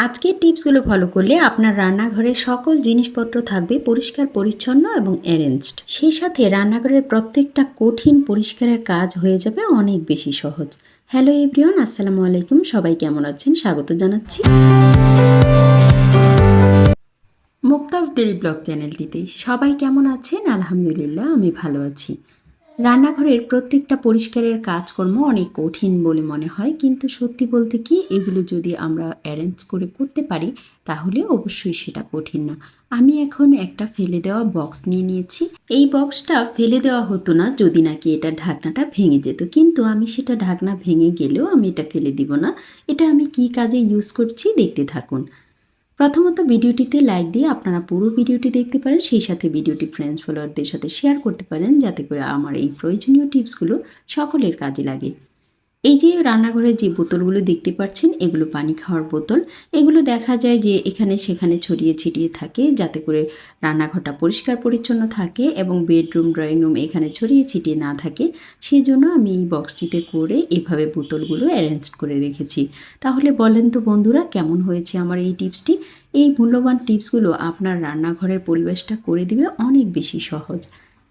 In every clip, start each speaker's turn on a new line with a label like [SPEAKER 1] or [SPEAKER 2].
[SPEAKER 1] আজকের টিপসগুলো ফলো করলে আপনার রান্নাঘরের সকল জিনিসপত্র থাকবে পরিষ্কার পরিচ্ছন্ন এবং অ্যারেঞ্জড। সেই সাথে রান্নাঘরের প্রত্যেকটা কঠিন পরিষ্কারের কাজ হয়ে যাবে অনেক বেশি সহজ। হ্যালো এভরিওয়ান, আসসালামু আলাইকুম। সবাই কেমন আছেন? স্বাগত জানাচ্ছি মুক্তাজ ডেইলি ব্লগ চ্যানেলটিতে। সবাই কেমন আছেন? আলহামদুলিল্লাহ, আমি ভালো আছি। রান্নাঘরের প্রত্যেকটা পরিষ্কারের কাজকর্ম অনেক কঠিন বলে মনে হয়, কিন্তু সত্যি বলতে কি, এগুলো যদি আমরা অ্যারেঞ্জ করে করতে পারি তাহলে অবশ্যই সেটা কঠিন না। আমি এখন একটা ফেলে দেওয়া বক্স নিয়ে নিয়েছি। এই বক্সটা ফেলে দেওয়া হতো না যদি নাকি এটা ঢাকনাটা ভেঙে যেত, কিন্তু আমি সেটা ঢাকনা ভেঙে গেলেও আমি এটা ফেলে দিব না। এটা আমি কি কাজে ইউজ করছি দেখতে থাকুন। প্রথমত ভিডিওটিতে লাইক দিয়ে আপনারা পুরো ভিডিওটি দেখতে পারেন, সেই সাথে ভিডিওটি ফ্রেন্ডস ফলোয়ারদের সাথে শেয়ার করতে পারেন, যাতে করে আমার এই প্রয়োজনীয় টিপসগুলো সকলের কাজে লাগে। এই যে রান্নাঘরের যে বোতলগুলো দেখতে পাচ্ছেন, এগুলো পানি খাওয়ার বোতল। এগুলো দেখা যায় যে এখানে সেখানে ছড়িয়ে ছিটিয়ে থাকে, যাতে করে রান্নাঘরটা পরিষ্কার পরিচ্ছন্ন থাকে এবং বেডরুম, ড্রয়িং রুম এখানে ছড়িয়ে ছিটিয়ে না থাকে। সেই জন্য আমি এই বক্সটিতে করে এভাবে বোতলগুলো অ্যারেঞ্জ করে রেখেছি। তাহলে বলেন তো বন্ধুরা, কেমন হয়েছে আমার এই টিপসটি? এই মূল্যবান টিপসগুলো আপনার রান্নাঘরের পরিবেশটা করে দিবে অনেক বেশি সহজ।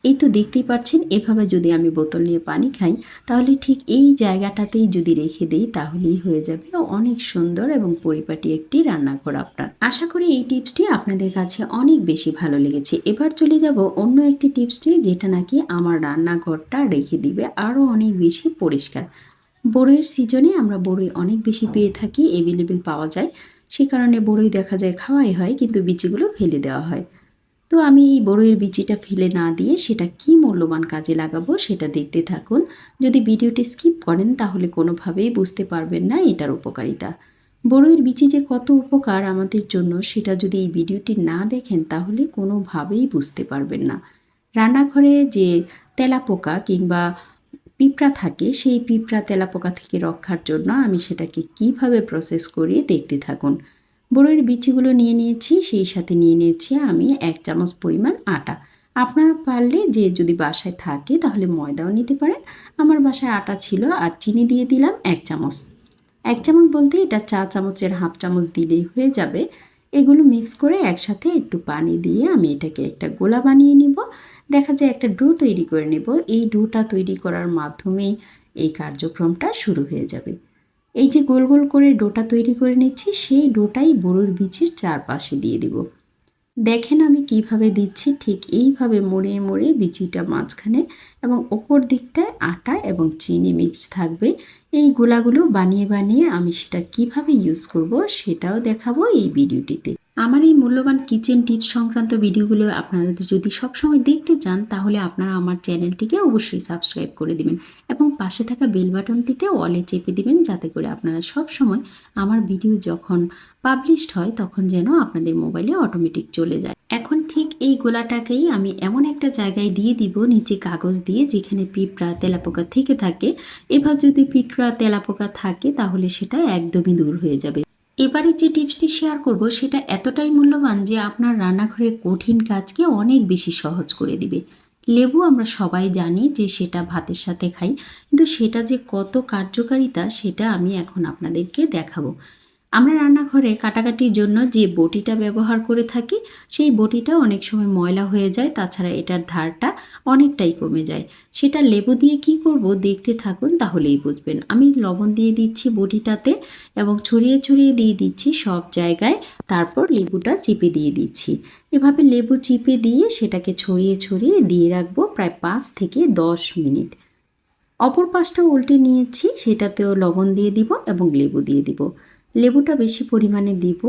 [SPEAKER 1] এই তো দেখতেই পাচ্ছেন, এভাবে যদি আমি বোতল নিয়ে পানি খাই তাহলে ঠিক এই জায়গাটাতেই যদি রেখে দিই তাহলেই হয়ে যাবে অনেক সুন্দর এবং পরিপাটি একটি রান্নাঘর আপনার। আশা করি এই টিপসটি আপনাদের কাছে অনেক বেশি ভালো লেগেছে। এবার চলে যাব অন্য একটি টিপসটি, যেটা নাকি আমার রান্নাঘরটা রেখে দিবে আরও অনেক বেশি পরিষ্কার। বড়ইয়ের সিজনে আমরা বড়ই অনেক বেশি পেয়ে থাকি, অ্যাভেলেবেল পাওয়া যায়। সে কারণে বড়ই দেখা যায় খাওয়াই হয়, কিন্তু বিচিগুলো ফেলে দেওয়া হয়। তো আমি এই বড়ইয়ের বিচিটা ফেলে না দিয়ে সেটা কি মূল্যবান কাজে লাগাবো সেটা দেখতে থাকুন। যদি ভিডিওটি স্কিপ করেন তাহলে কোনোভাবেই বুঝতে পারবেন না এটার উপকারিতা। বড়ইয়ের বিচি যে কত উপকার আমাদের জন্য, সেটা যদি এই ভিডিওটি না দেখেন তাহলে কোনোভাবেই বুঝতে পারবেন না। রান্নাঘরে যে তেলাপোকা কিংবা পিঁপড়া থাকে, সেই পিঁপড়া তেলাপোকা থেকে রক্ষার জন্য আমি সেটাকে কিভাবে প্রসেস করি দেখতে থাকুন। বড়ইয়ের বিচিগুলো নিয়ে নিয়েছি, সেই সাথে নিয়ে নিয়েছি আমি 1 চামচ পরিমাণ আটা। আপনারা পারলে, যে যদি বাসায় থাকে তাহলে ময়দাও নিতে পারেন। আমার বাসায় আটা ছিল, আর চিনি দিয়ে দিলাম 1 চামচ। 1 চামচ বলতে এটা 4 চামচের হাফ চামচ দিলেই হয়ে যাবে। এগুলো মিক্স করে একসাথে একটু পানি দিয়ে আমি এটাকে একটা গোলা বানিয়ে নিব। দেখা যায় একটা ডো তৈরি করে নেব। এই ডোটা তৈরি করার মাধ্যমেই এই কার্যক্রমটা শুরু হয়ে যাবে। এই যে গোল গোল করে ডোটা তৈরি করে নিচ্ছি, সেই ডোটাই বড়ির বিচির চারপাশে দিয়ে দিব। দেখেন আমি কিভাবে দিচ্ছি, ঠিক এইভাবে মুড়ে মুড়ে বিচিটা মাঝখানে এবং ওপর দিকটায় আটা এবং চিনি মিক্স থাকবে। এই গোলাগুলো বানিয়ে বানিয়ে আমি সেটা কিভাবে ইউজ করব সেটাও দেখাবো এই ভিডিওটিতে। আমার এই মূল্যবান কিচেন টিপস সংক্রান্ত ভিডিওগুলো আপনারা যদি সবসময় দেখতে চান তাহলে আপনারা আমার চ্যানেলটিকে অবশ্যই সাবস্ক্রাইব করে দিবেন এবং পাশে থাকা বেল বাটনটিতে অলে চেপে দিবেন, যাতে করে আপনারা সব সময় আমার ভিডিও যখন পাবলিশড হয় তখন যেন আপনাদের মোবাইলে অটোমেটিক চলে যায়। এখন ঠিক এই গোলাটাকেই আমি এমন একটা জায়গায় দিয়ে দিব, নিচে কাগজ দিয়ে, যেখানে পিঁপড়া তেলাপোকা থেকে থাকে। এবার যদি পিঁপড়া তেলাপোকা থাকে তাহলে সেটা একদমই দূর হয়ে যাবে। এবারে যে টিপসটি শেয়ার করব সেটা এতটাই মূল্যবান যে আপনার রান্নাঘরের কঠিন কাজকে অনেক বেশি সহজ করে দিবে। লেবু আমরা সবাই জানি যে সেটা ভাতের সাথে খাই, কিন্তু সেটা যে কত কার্যকারিতা সেটা আমি এখন আপনাদেরকে দেখাবো। আমরা রান্নাঘরে কাটাকাটির জন্য যে বটিটা ব্যবহার করে থাকি, সেই বটিটা অনেক সময় ময়লা হয়ে যায়, তাছাড়া এটার ধারটা অনেকটাই কমে যায়। সেটা লেবু দিয়ে কি করব দেখতে থাকুন, তাহলেই বুঝবেন। আমি লবণ দিয়ে দিচ্ছি বটিটাতে এবং ছড়িয়ে ছড়িয়ে দিয়ে দিচ্ছি সব জায়গায়। তারপর লেবুটা চিপে দিয়ে দিচ্ছি। এভাবে লেবু চিপে দিয়ে সেটাকে ছড়িয়ে ছড়িয়ে দিয়ে রাখবো প্রায় 5 থেকে 10 মিনিট। অপর পাশটা উল্টে নিয়েছি, সেটাতেও লবণ দিয়ে দিব এবং লেবু দিয়ে দিব। লেবুটা বেশি পরিমাণে দিব,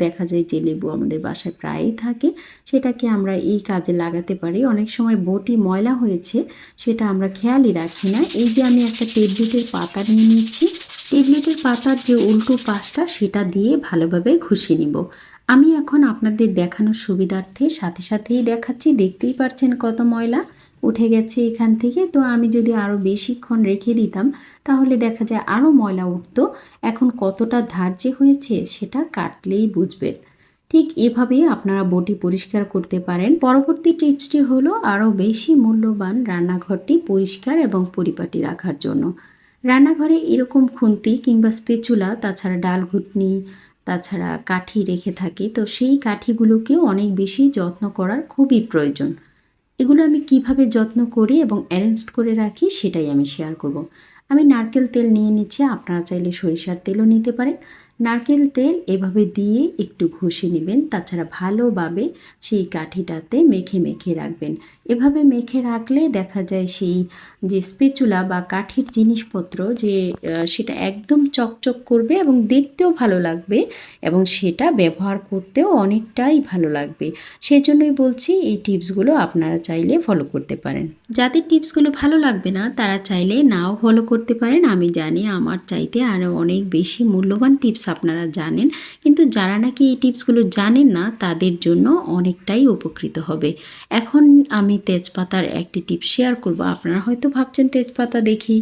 [SPEAKER 1] দেখা যায় যে লেবু আমাদের বাসায় প্রায়ই থাকে, সেটাকে আমরা এই কাজে লাগাতে পারি। অনেক সময় বটি ময়লা হয়েছে সেটা আমরা খেয়ালই রাখি না। এই যে আমি একটা ট্যাবলেটের পাতা নিয়ে নিচ্ছি, ট্যাবলেটের পাতার যে উল্টো পাশটা সেটা দিয়ে ভালোভাবে ঘষে নিব। আমি এখন আপনাদের দেখানোর সুবিধার্থে সাথে সাথেই দেখাচ্ছি। দেখতেই পাচ্ছেন কত ময়লা উঠে গেছে এখান থেকে। তো আমি যদি আরও বেশিক্ষণ রেখে দিতাম তাহলে দেখা যায় আরও ময়লা উঠতো। এখন কতটা ধার্যে হয়েছে সেটা কাটলেই বুঝবেন। ঠিক এভাবেই আপনারা বটি পরিষ্কার করতে পারেন। পরবর্তী টিপসটি হলো আরও বেশি মূল্যবান রান্নাঘরটি পরিষ্কার এবং পরিপাটি রাখার জন্য। রান্নাঘরে এরকম খুন্তি কিংবা স্পেচুলা, তাছাড়া ডাল ঘুটনি, তাছাড়া কাঠি রেখে থাকে, তো সেই কাঠিগুলোকেও অনেক বেশি যত্ন করার খুবই প্রয়োজন। এগুলো আমি কিভাবে যত্ন করি এবং অ্যারেঞ্জ করে রাখি সেটাই আমি শেয়ার করব। আমি নারকেল তেল নিয়ে নিচ্ছি, আপনারা চাইলে সরিষার তেলও নিতে পারেন। নারকেল তেল এভাবে দিয়ে একটু ঘষে নেবেন, তাছাড়া ভালোভাবে সেই কাঠিটাতে মেখে মেখে রাখবেন। এভাবে মেখে রাখলে দেখা যায় সেই যে স্পেচুলা বা কাঠির জিনিসপত্র যে সেটা একদম চকচক করবে এবং দেখতেও ভালো লাগবে এবং সেটা ব্যবহার করতেও অনেকটাই ভালো লাগবে। সেজন্যই বলছি এই টিপসগুলো আপনারা চাইলে ফলো করতে পারেন। যাদের টিপসগুলো ভালো লাগবে না তারা চাইলে নাও ফলো করতে পারেন। আমি জানি আমার চাইতে আরও অনেক বেশি মূল্যবান টিপস আপনারা জানেন, কিন্তু যারা নাকি এই টিপসগুলো জানেন না তাদের জন্য অনেকটাই উপকৃত হবে। এখন আমি তেজপাতার একটি টিপস শেয়ার করব। আপনারা হয়তো ভাবছেন তেজপাতা দেখি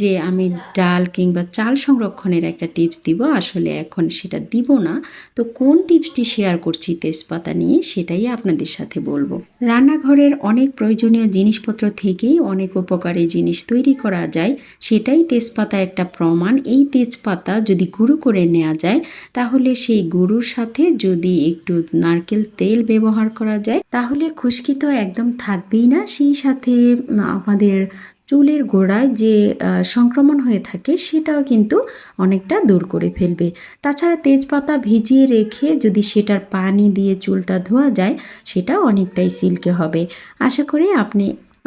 [SPEAKER 1] যে আমি ডাল কিংবা চাল সংরক্ষণের একটা টিপস দিব, আসলে এখন সেটা দিব না। তো কোন টিপসটি শেয়ার করছি তেজপাতা নিয়ে সেটাই আপনাদের সাথে বলবো। রান্নাঘরের অনেক প্রয়োজনীয় জিনিসপত্র থেকেই অনেক উপকারী জিনিস তৈরি করা যায়, সেটাই তেজপাতা একটা প্রমাণ। এই তেজপাতা যদি গুঁড়ো করে নেওয়া যায় তাহলে সেই গুঁড়োর সাথে যদি একটু নারকেল তেল ব্যবহার করা যায় তাহলে খুশকি তো একদম থাকবেই না, সেই সাথে আমাদের চুলের গোড়ায় যে সংক্রমণ হয়ে থাকে সেটাও কিন্তু অনেকটা দূর করে ফেলবে। তাছাড়া তেজপাতা ভিজিয়ে রেখে যদি সেটার পানি দিয়ে চুলটা ধোয়া যায় সেটা অনেকটাই সিল্কে হবে।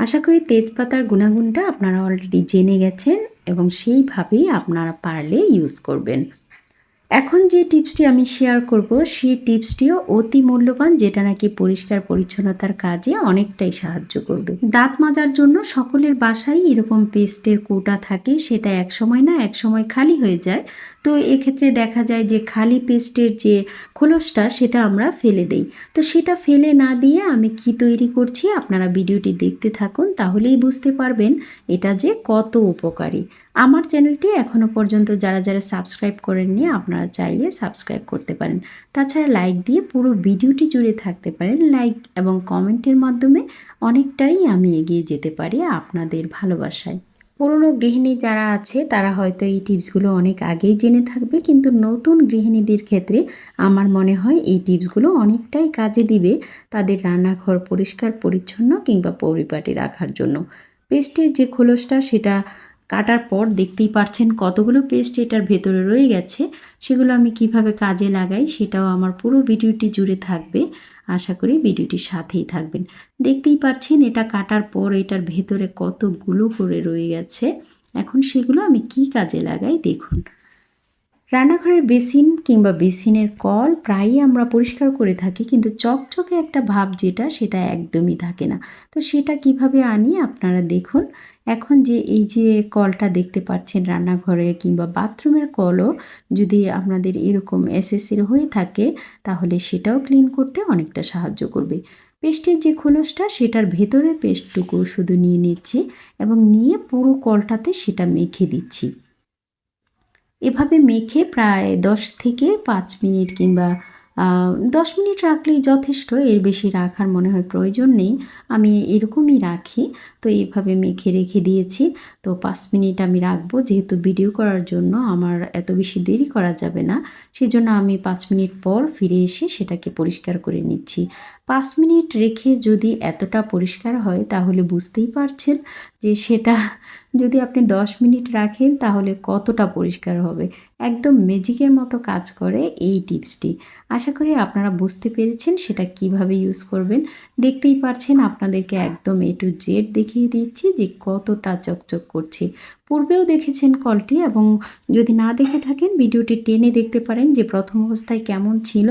[SPEAKER 1] আশা করি তেজপাতার গুণাগুণটা আপনারা অলরেডি জেনে গেছেন এবং সেইভাবেই আপনারা পারলে ইউজ করবেন। এখন যে টিপসটি আমি শেয়ার করব সেই টিপসটিও অতি মূল্যবান, যেটা নাকি পরিষ্কার পরিচ্ছন্নতার কাজে অনেকটাই সাহায্য করবে। দাঁত মাজার জন্য সকলের বাসায় এরকম পেস্টের কৌটা থাকে, সেটা এক সময় না এক সময় খালি হয়ে যায়। তো এক্ষেত্রে দেখা যায় যে খালি পেস্টের যে খোলসটা সেটা আমরা ফেলে দেই। তো সেটা ফেলে না দিয়ে আমি কি তৈরি করছি আপনারা ভিডিওটি দেখতে থাকুন, তাহলেই বুঝতে পারবেন এটা যে কত উপকারী। আমার চ্যানেলটি এখনও পর্যন্ত যারা যারা সাবস্ক্রাইব করেননি আপনারা চাইলে সাবস্ক্রাইব করতে পারেন। তাছাড়া লাইক দিয়ে পুরো ভিডিওটি জুড়ে থাকতে পারেন। লাইক এবং কমেন্টের মাধ্যমে অনেকটাই আমি এগিয়ে যেতে পারি আপনাদের ভালোবাসায়। পুরনো গৃহিণী যারা আছে তারা হয়তো এই টিপসগুলো অনেক আগেই জেনে থাকবে, কিন্তু নতুন গৃহিণীদের ক্ষেত্রে আমার মনে হয় এই টিপসগুলো অনেকটাই কাজে দিবে তাদের রান্নাঘর পরিষ্কার পরিচ্ছন্ন কিংবা পরিপাটি রাখার জন্য। পেস্টের যে খোলসটা সেটা কাটার পর দেখতেই পাচ্ছেন কতগুলো পেস্ট এটার ভেতরে রয়ে গেছে, সেগুলো আমি কিভাবে কাজে লাগাই সেটাও আমার পুরো ভিডিওটি জুড়ে থাকবে। আশা করি ভিডিওটির সাথেই থাকবেন। দেখতেই পাচ্ছেন এটা কাটার পর এটার ভেতরে কতগুলো করে রয়ে গেছে। এখন সেগুলো আমি কি কাজে লাগাই দেখুন। রান্নাঘরের বেসিন কিংবা বেসিনের কল প্রায়ই আমরা পরিষ্কার করে থাকি, কিন্তু চকচকে একটা ভাব যেটা সেটা একদমই থাকে না। তো সেটা কিভাবে আনি আপনারা দেখুন। এখন যে এই যে কলটা দেখতে পাচ্ছেন রান্নাঘরে কিংবা বাথরুমের কলও যদি আপনাদের এরকম এসএসের হয়ে থাকে তাহলে সেটাও ক্লিন করতে অনেকটা সাহায্য করবে। পেস্টের যে খোলসটা সেটার ভেতরের পেস্টটুকু শুধু নিয়ে নিচ্ছি এবং নিয়ে পুরো কলটাতে সেটা মেখে দিচ্ছি। এভাবে মেখে প্রায় 10 থেকে 5 মিনিট কিংবা 10 মিনিট রাখলেই যথেষ্ট, এর বেশি রাখার মনে হয় প্রয়োজন নেই। আমি এরকমই রাখি। তো এইভাবে মেখে রেখে দিয়েছি। তো 5 মিনিট আমি রাখবো, যেহেতু ভিডিও করার জন্য আমার এত বেশি দেরি করা যাবে না, সেজন্য আমি 5 মিনিট পর ফিরে এসে সেটাকে পরিষ্কার করে নিচ্ছি। 5 মিনিট রেখে যদি এতটা পরিষ্কার হয় তাহলে বুঝতেই পারছেন যে সেটা যদি আপনি 10 মিনিট রাখেন তাহলে কতটা পরিষ্কার হবে। একদম ম্যাজিকের মতো কাজ করে এই টিপসটি। আশা করি আপনারা বুঝতে পেরেছেন সেটা কিভাবে ইউজ করবেন। দেখতেই পারছেন আপনাদেরকে একদম A to Z দেখিয়ে দিচ্ছি যে কতটা চকচক করছে। পূর্বেও দেখেছেন কলটি, এবং যদি না দেখে থাকেন ভিডিওটি টেনে দেখতে পারেন যে প্রথম অবস্থায় কেমন ছিল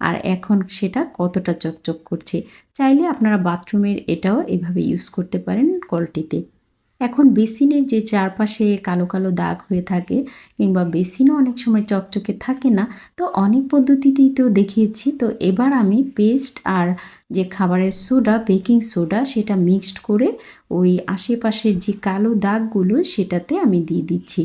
[SPEAKER 1] আর এখন সেটা কতটা চকচক করছে। চাইলে আপনারা বাথরুমের এটাও এভাবে ইউজ করতে পারেন কলটিতে। এখন বেসিনের যে চারপাশে কালো কালো দাগ হয়ে থাকে কিংবা বেসিনও অনেক সময় চকচকে থাকে না, তো অনেক পদ্ধতিতেই তো দেখিয়েছি। তো এবার আমি পেস্ট আর যে খাবারের সোডা, বেকিং সোডা, সেটা মিক্সড করে ওই আশেপাশের যে কালো দাগগুলো সেটাতে আমি দিয়ে দিচ্ছি।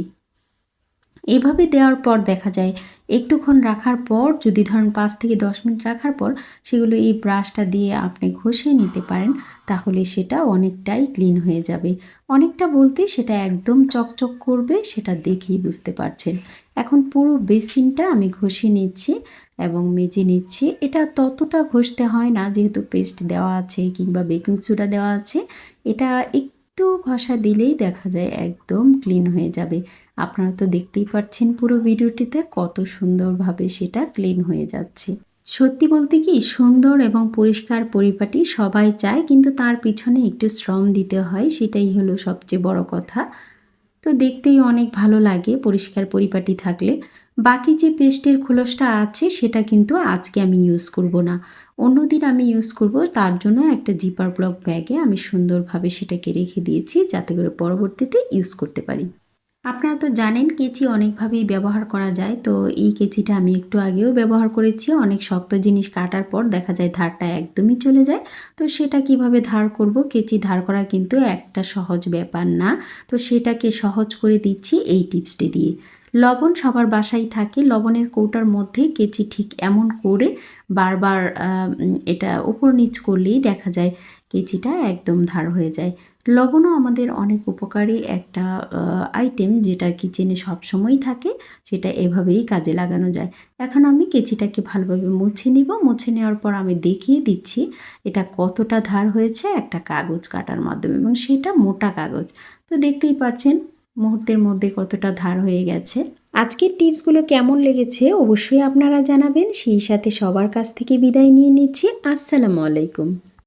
[SPEAKER 1] এভাবে দেওয়ার পর দেখা যায় একটুক্ষণ রাখার পর, যদি ধরেন 5 থেকে 10 মিনিট রাখার পর সেগুলো এই ব্রাশটা দিয়ে আপনি ঘষে নিতে পারেন, তাহলে সেটা অনেকটাই ক্লিন হয়ে যাবে। অনেকটা বলতে সেটা একদম চকচক করবে, সেটা দেখেই বুঝতে পারছেন। এখন পুরো বেসিনটা আমি ঘষে নিচ্ছি এবং মেজে নিচ্ছি। এটা ততটা ঘষতে হয় না, যেহেতু পেস্ট দেওয়া আছে কিংবা বেকিং সোডা দেওয়া আছে। এটা একটু ঘষা দিলেই দেখা যায় একদম ক্লিন হয়ে যাবে। আপনারা তো দেখতেই পাচ্ছেন পুরো ভিডিওটিতে কত সুন্দরভাবে সেটা ক্লিন হয়ে যাচ্ছে। সত্যি বলতে কি, সুন্দর এবং পরিষ্কার পরিপাটি সবাই চায়, কিন্তু তার পিছনে একটু শ্রম দিতে হয়, সেটাই হলো সবচেয়ে বড় কথা। তো দেখতেই অনেক ভালো লাগে পরিষ্কার পরিপাটি থাকলে। বাকি যে পেস্টের খোলসটা আছে সেটা কিন্তু আজকে আমি ইউজ করব না, অন্যদিন আমি ইউজ করব। তার জন্য একটা জিপার ব্লক ব্যাগে আমি সুন্দরভাবে সেটাকে রেখে দিয়েছি, যাতে করে পরবর্তীতে ইউজ করতে পারি। আপনারা তো জানেন কেচি অনেকভাবেই ব্যবহার করা যায়। তো এই কেচিটা আমি একটু আগেও ব্যবহার করেছি। অনেক শক্ত জিনিস কাটার পর দেখা যায় ধারটা একদমই চলে যায়। তো সেটা কিভাবে ধার করব, কেচি ধার করা কিন্তু একটা সহজ ব্যাপার না। তো সেটাকে সহজ করে দিচ্ছি এই টিপসটি দিয়ে। লবণ সবার বাসায় থাকে, লবণের কৌটার মধ্যে কেচি ঠিক এমন করে বারবার এটা উপর নিচ করলেই দেখা যায় কেচিটা একদম ধার হয়ে যায়। লবণও আমাদের অনেক উপকারী একটা আইটেম, যেটা কিচেনে সবসময়ই থাকে, সেটা এভাবেই কাজে লাগানো যায়। এখন আমি কেচিটাকে ভালোভাবে মুছে নিব। মুছে নেওয়ার পর আমি দেখিয়ে দিচ্ছি এটা কতটা ধার হয়েছে একটা কাগজ কাটার মাধ্যমে, এবং সেটা মোটা কাগজ। তো দেখতেই পাচ্ছেন মুহূর্তের মধ্যে কতটা ধার হয়ে গেছে। আজকের টিপসগুলো কেমন লেগেছে অবশ্যই আপনারা জানাবেন। সেই সাথে সবার কাছ থেকে বিদায় নিয়ে নিচ্ছি। আসসালামু আলাইকুম।